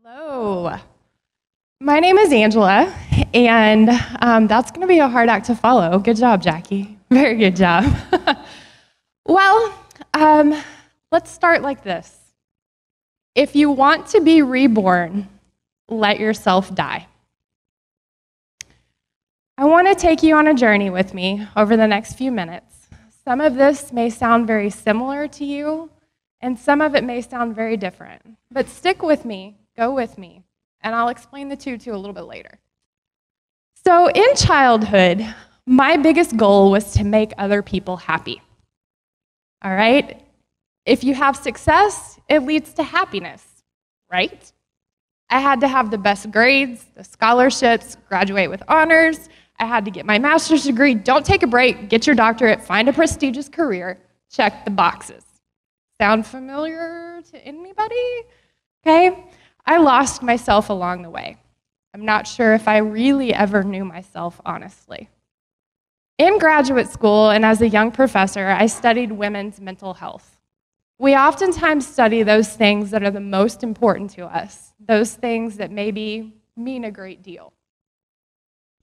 Hello. My name is Angela, and that's going to be a hard act to follow. Good job, Jackie. Very good job. Well, let's start like this. If you want to be reborn, let yourself die. I want to take you on a journey with me over the next few minutes. Some of this may sound very similar to you, and some of it may sound very different. But stick with me, go with me, and I'll explain the two a little bit later. So in childhood, my biggest goal was to make other people happy. All right? If you have success, it leads to happiness, right? I had to have the best grades, the scholarships, graduate with honors. I had to get my master's degree. Don't take a break, get your doctorate, find a prestigious career, check the boxes. Sound familiar to anybody? Okay? I lost myself along the way. I'm not sure if I really ever knew myself, honestly. In graduate school and as a young professor, I studied women's mental health. We oftentimes study those things that are the most important to us, those things that maybe mean a great deal.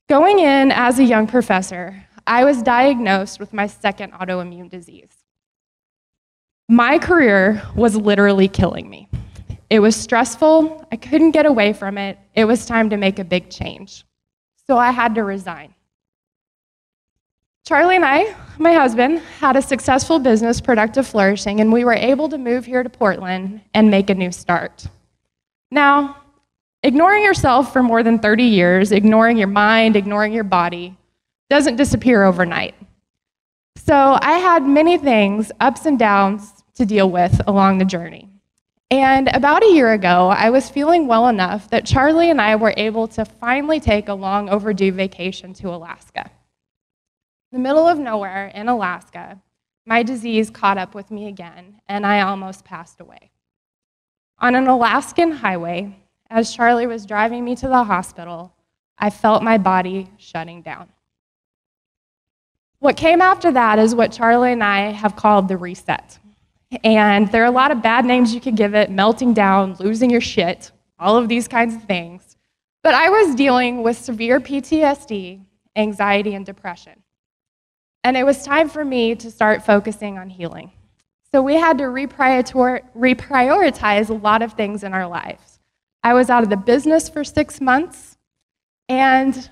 Going in as a young professor, I was diagnosed with my second autoimmune disease. My career was literally killing me. It was stressful, I couldn't get away from it, it was time to make a big change. So I had to resign. Charlie and I, my husband, had a successful business, Productive Flourishing, and we were able to move here to Portland and make a new start. Now, ignoring yourself for more than 30 years, ignoring your mind, ignoring your body, doesn't disappear overnight. So I had many things, ups and downs, to deal with along the journey. And about a year ago, I was feeling well enough that Charlie and I were able to finally take a long overdue vacation to Alaska. In the middle of nowhere in Alaska, my disease caught up with me again, and I almost passed away. On an Alaskan highway, as Charlie was driving me to the hospital, I felt my body shutting down. What came after that is what Charlie and I have called the reset. And there are a lot of bad names you could give it: melting down, losing your shit, all of these kinds of things. But I was dealing with severe PTSD, anxiety, and depression. And it was time for me to start focusing on healing. So we had to reprioritize a lot of things in our lives. I was out of the business for 6 months, and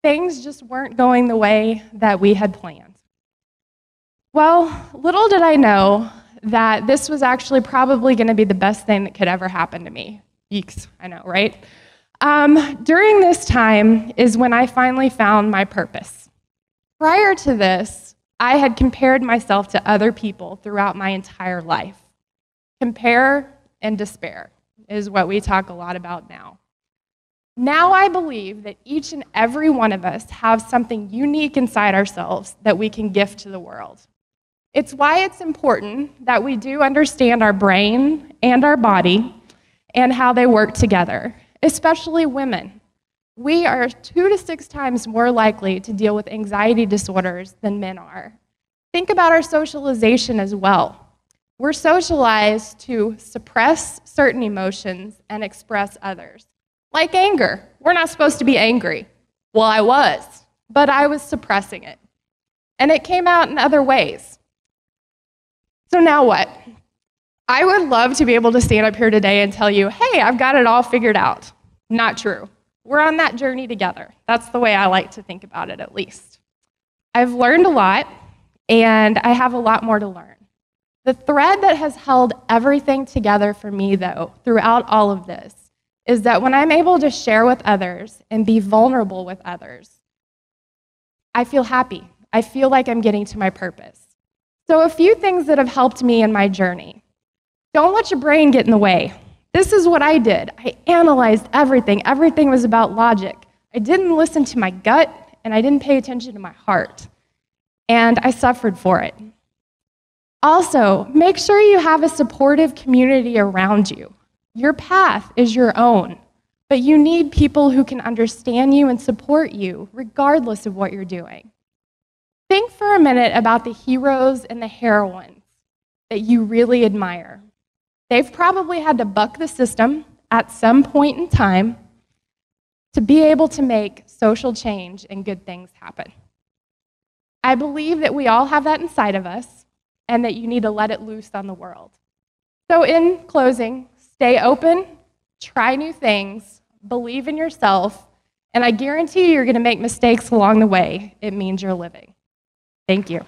things just weren't going the way that we had planned. Well, little did I know that this was actually probably going to be the best thing that could ever happen to me. Geeks, I know, right? During this time is when I finally found my purpose. Prior to this, I had compared myself to other people throughout my entire life. Compare and despair is what we talk a lot about now. Now I believe that each and every one of us have something unique inside ourselves that we can gift to the world. It's why it's important that we do understand our brain and our body and how they work together, especially women. We are 2 to 6 times more likely to deal with anxiety disorders than men are. Think about our socialization as well. We're socialized to suppress certain emotions and express others. Like anger. We're not supposed to be angry. Well, I was, but I was suppressing it. And it came out in other ways. So now what? I would love to be able to stand up here today and tell you, hey, I've got it all figured out. Not true. We're on that journey together. That's the way I like to think about it, at least. I've learned a lot, and I have a lot more to learn. The thread that has held everything together for me, though, throughout all of this, is that when I'm able to share with others and be vulnerable with others, I feel happy. I feel like I'm getting to my purpose. So a few things that have helped me in my journey. Don't let your brain get in the way. This is what I did. I analyzed everything. Everything was about logic. I didn't listen to my gut, and I didn't pay attention to my heart. And I suffered for it. Also, make sure you have a supportive community around you. Your path is your own, but you need people who can understand you and support you, regardless of what you're doing. Think for a minute about the heroes and the heroines that you really admire. They've probably had to buck the system, at some point in time to be able to make social change and good things happen. I believe that we all have that inside of us and that you need to let it loose on the world. So in closing, stay open, try new things, believe in yourself, and I guarantee you're going to make mistakes along the way. It means you're living. Thank you.